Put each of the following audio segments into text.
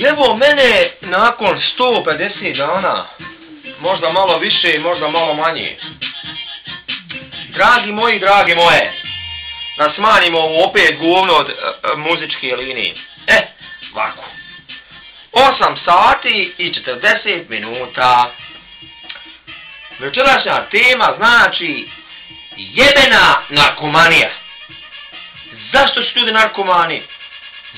Evo mene nakon 150 dana, možda malo više, možda malo manje. Dragi moji, drage moje, da smanjimo ovu opet govno od muzičke linije. Ovako. 8 sati i 40 minuta. Večerašnja tema znači jebena narkomanija. Zašto su ljudi narkomani?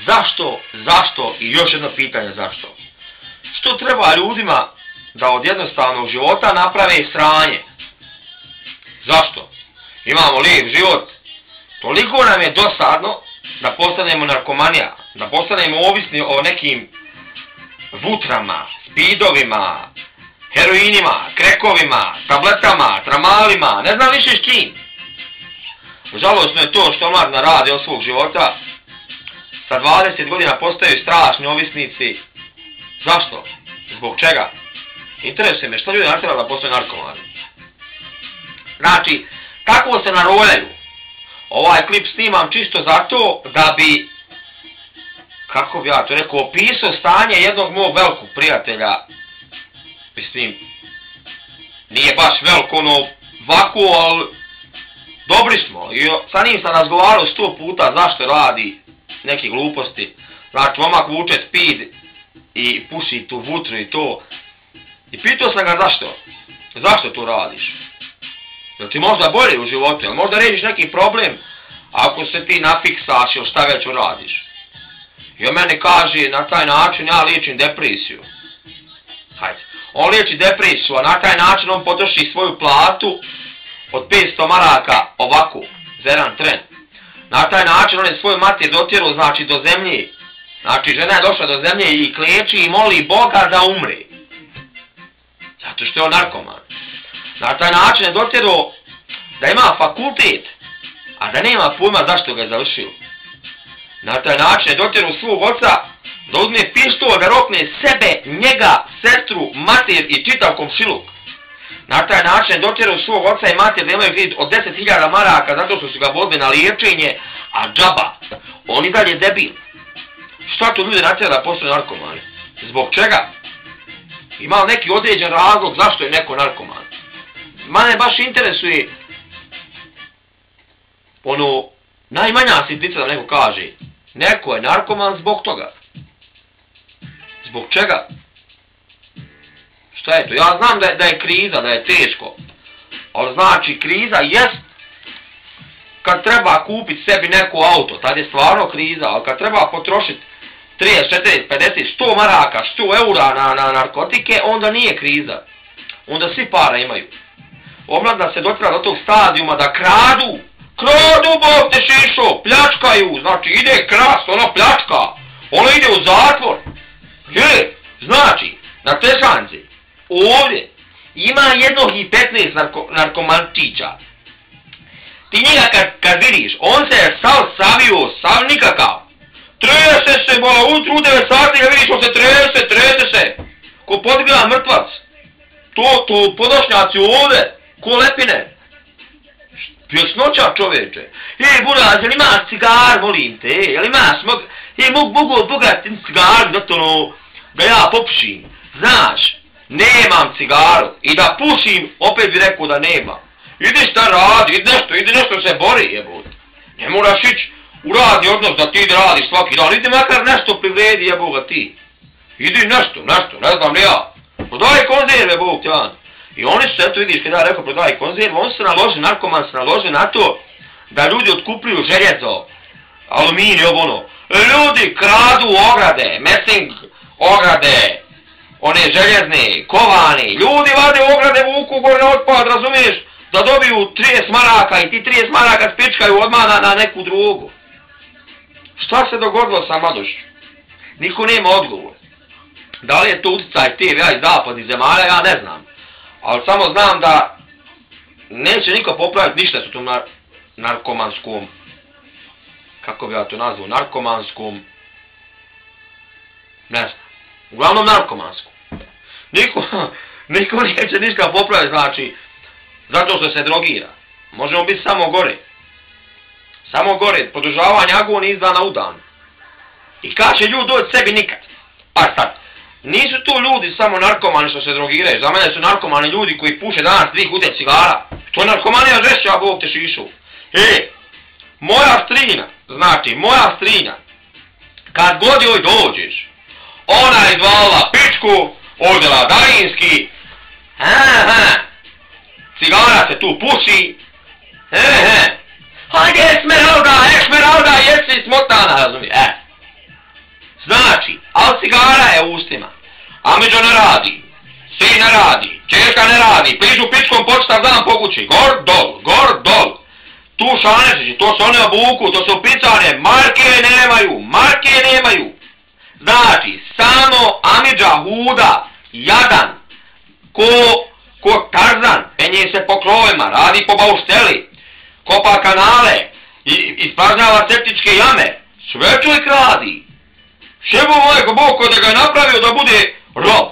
Zašto i još jedno pitanje zašto? Što treba ljudima da od jednostavnog života naprave sranje? Zašto? Imamo lijep život. Toliko nam je dosadno da postanemo narkomanija, da postanemo ovisni o nekim vutrama, speedovima, heroinima, krekovima, tabletama, tramalima, ne znam više s čim. Žalostno je to što mlad rade od svog života. Sa 20 godina postaju strašni ovisnici. Zašto? Zbog čega? Interesuje me što ljudi natjerali da postaju narkomani. Znači, kako se naroljaju? Ovaj klip snimam čisto zato da bi, kako bi ja to rekao, opisao stanje jednog mog velikog prijatelja. Mislim, nije baš veliko ono ovako, ali dobri smo. I sa njim sam razgovarao 100 puta zašto radi neke gluposti. Znači, momak vuče speed i puši tu vutru i to. I pitao sam ga zašto? Zašto to radiš? Jel ti možda bolje u životu? Jel možda rešiš neki problem ako se ti nafiksaš ili šta već uradiš? I on meni kaže, na taj način ja liječim depresiju. Hajde. On liječi depresiju, a na taj način on potroši svoju platu od 500 maraka ovako, za jedan tren. Na taj način on je svoju mater dotjerao, znači, do zemlje. Znači, žena je došla do zemlje i kleči i moli Boga da umre. Zato što je on narkoman. Na taj način je dotjerao da ima fakultet, a da nema pojma zašto ga je završio. Na taj način je dotjerao svog oca da uzme pištolj, da rokne sebe, njega, sestru, mater i čitav komšiluk. Na taj način je dotjerao svog oca i mater da imaju kredit od 10.000 maraka zato što su ga vodili na liječenje, a džaba. On i dalje debil. Šta tu ljudi natjera da postane narkomani? Zbog čega? Ima li neki određen razlog zašto je neko narkoman? Mene baš interesuje ono, najmanja sitnica da neko kaže, neko je narkoman zbog toga. Zbog čega? Šta je to? Ja znam da je kriza, da je teško. Ali znači kriza jest kad treba kupiti sebi neko auto, tad je stvarno kriza, ali kad treba potrošiti 30, 40, 50, 100 maraka, 100 eura na narkotike, onda nije kriza. Onda svi para imaju. Omladna se dotjera do tog stadijuma da kradu, Bog te šišo, pljačkaju, znači ide kras, ona pljačka, ona ide u zatvor. Znači, na Tešanci, ovdje, ima jednog i 15 narkomančića. Ti njega kad vidiš, on se je sav nikakav. Trese se, bola, ujutru u 9 sati, ga vidiš, on se trese se. Ko podgila mrtvac. To podošnjaci ovdje, ko lepine. Pjesnoća čoveče. Buraz, jel imaš cigar, molim te, jel imaš, mogu od Boga cigar, da ja popušim. Znaš, nemam cigaru i da pušim, opet bi rekao da nemam. Idi šta radi, idi nešto se bori, jebote. Ne moraš ići u radni odnos da ti radiš svaki dan, idi makar nešto privredi, jeboga ti. Idi nešto, ne znam li ja. Prodaj konzerve, Bog te van. I oni su, eto vidiš, kada ja rekao prodaj konzerve, oni se naloži, narkoman se naloži na to da ljudi otkupljuju željezo, aluminij, ono. Ljudi kradu ograde, mesing ograde, one željezne, kovane, ljudi vade ograde, vuku gore na otpad, razumiješ, da dobiju 30 maraka i ti 30 maraka spičkaju odmah na neku drugu. Šta se dogodilo sa mladošću? Niko nema odgovor. Da li je to utjecaj TV-a iz zapadnih zemalja, ja ne znam. Ali samo znam da neće niko popraviti ništa su tom narkomanskom, kako bi ja to nazvao, narkomanskom, ne znam, uglavnom narkomanskom. Niko neće ništa popraviti, znači, zato što se drogira. Možemo biti samo gore. Samo gore, produžavanje agonije iz dana u dan. I kad će ljudi doći sebi nikad. Pa sad, nisu tu ljudi samo narkomani što se drogiraju, za mene su narkomani ljudi koji puše danas 2 kutije cigara. To je narkomanija žešća, Bog te šišu. Moja strinja, kad god joj dođeš, ona je zvala pičku, odjela daljinski, cigara se tu puši, hajde Esmeralda, jesi smotana, razumije, Znači, ali cigara je u ustima, Amidža ne radi, sin ne radi, čerka ne radi, priđu pičkom počitav dan po kući, gor dol. Tu šanečići, to su one obuku, to su picane, marke nemaju. Znači, samo Amidža huda, jadan, ko Tarzan, penje se po krovima, radi po baušteli, kopa kanale, ispražnjava septičke jame, sve čovjek radi. Šebo mojko Bog da ga je napravio da bude rob,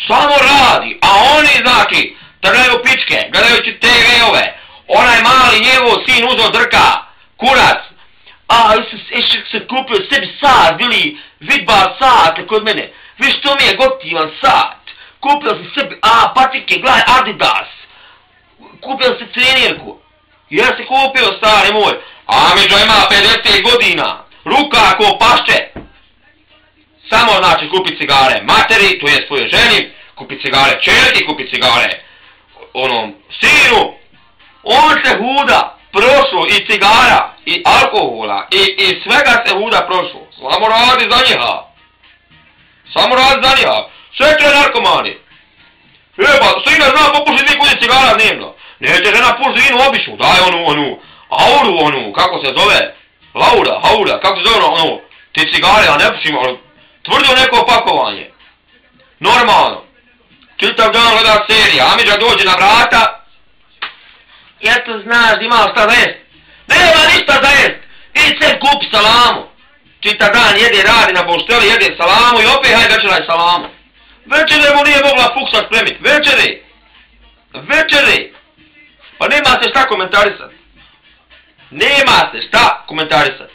samo radi, a oni znači, trgaju pičke, gledajući TV-ove, onaj mali njegov sin uzeo drka, kurac, se kupio sebi sat, bili vidba sat kod mene, viš to mi je gotivan sat, kupio sam sebi, patike, gledaj Adidas, kupio sam trenirku, jesi kupio stari moj, Amidža ima 50 godina, ruka ko pašče, samo znači kupi cigare materi, to je svoje ženi, kupi cigare čerki, kupi cigare onom sinu, on se huda prošlo i cigara, i alkohola, i svega se huda prošlo, samo radi za njiha, sve to je narkomani. Sina zna popuši 2 kutije cigara dnevno, neće žena puši vinu običnu, daj onu auru, kako se zove, haura, kako se zove te cigare, a ne pušimo, tvrdio neko pakovanje. Normalno. Čitav dan gleda serija, Amidža dođe na vrata. Eto znaš, ima šta za jest. Nema ništa za jest. I se kupi salamu. Čitav dan jede, radi na bošteli, jede salamu i opet hajde večeraj salamu. Večere mu nije mogla fuksa spremit. Večere. Pa nema se šta komentarisat.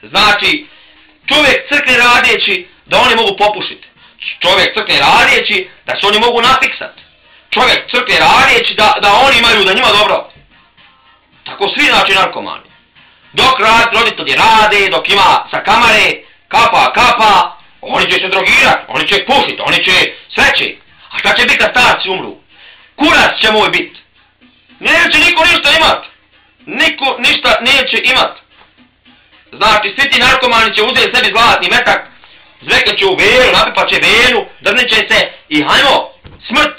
Znači, čovjek crkne radijeći da oni mogu popušiti. Čovjek crkne radijeći da se oni mogu nafiksat. Čovjek crkne radijeći da oni imaju da njima dobro. Tako svi znači narkomani. Dok roditelji rade, dok ima sa kamare, kapa, oni će se drogirat, oni će pušit, oni će sveće. A šta će biti kad starci umru? Kurac će moj bit. Neće niko ništa imat. Niko ništa neće imat. Znači, svi ti narkomani će uzeti sebi zlatni metak, zveket će u venu, napipat će venu, drnit će se i hajmo, smrt.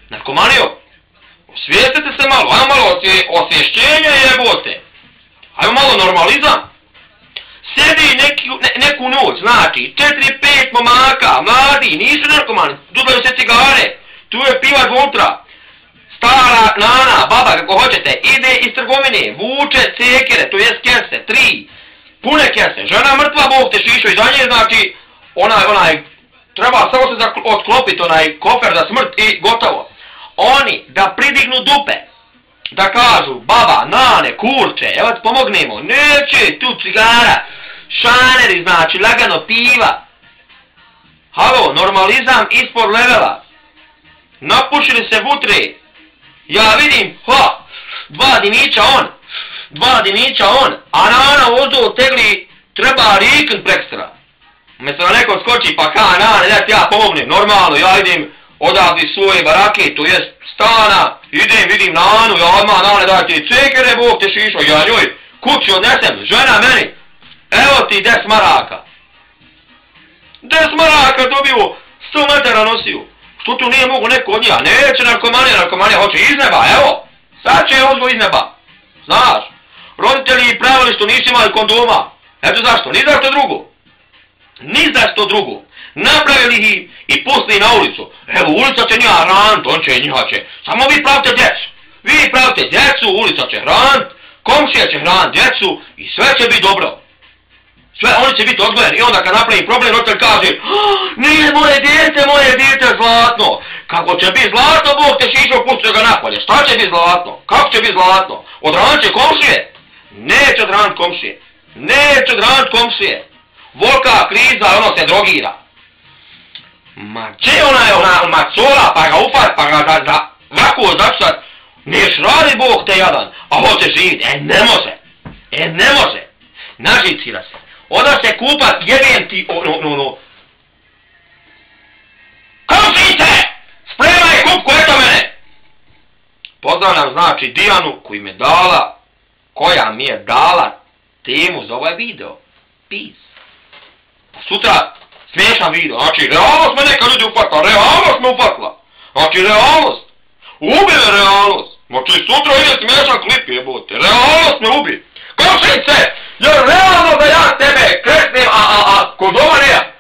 Narkomanijo, osvijestite se malo, hajmo malo osvješćenja jebote. Hajmo malo normalizam. Sjedi neku noć, znači, 4-5 momaka, mladi, nisu narkomani, dudaju se cigare, tu je pivač unutra. Stara nana, baba, kako hoćete, ide iz trgovine, vuče cekere, to jest kese, 3, pune kese, žena mrtva, Bog te šišo, i za nje, znači, onaj, treba samo se otklopiti onaj kofer za smrt i gotovo. Oni da pridignu dupe, da kažu, baba, nane, kurče, evo ti pomognemo, neće tu cigara, šaneri, znači, lagano piva. Halo, normalizam ispod levela, napušili se vutre. Ja vidim, 2 dimića on, a nana uzdu tegli, treba rikn prekstra. Umjesto da neko skoči pa nana, da ti ja pomognem, normalno, ja idem odavdi svoje barake, to jest stana, vidim nanu, ja odmah nane daj ti cekere, Bog te šišo, ja njoj kući odnesem, žena meni, evo ti 10 maraka. 10 maraka dobio, 100 metara nosio. Što tu nije mogu neko od njega? Neće narkomanija hoće iz neba, evo. Sad će ozgo iz neba. Znaš, roditelji pravili što nisu imali kondoma. Eto zašto, ni za što drugo. Napravili ih i pustili na ulicu. Evo, ulica će njega hrant, on će i njiha će. Samo vi pravite djecu, ulica će hrant, komšija će hrant djecu i sve će biti dobro. Sve, oni će biti odgojeni i onda kad napravi problem, roditelj kaže nije moje dijete zlatno. Kako će biti zlatno, Bog te šišo, pustio ga napolje. Šta će biti zlatno? Kako će biti zlatno? Odranit će komšije? Neće odranit komšije. volka kriza, ono se drogira. Ma gdje ona macola, pa ga upad, pa ga ovako začutat, neš radi Bog te jadan, a hoće živit, ne može, nažicira se, onda se kupat, jebem ti, komšice, spremaj kupku, eto mene. Pozdravljam znači Dijanu koja mi je dala temu za ovaj video, peace. Pa sutra smiješan video, znači realnost me neka ljudi upatla, realnost me upatla, znači realnost, ubi me realnost, znači sutra ide smiješan klip jebote, realnost me ubi, komšice, jer realno da ja tebe kresnem, a kod doma nema.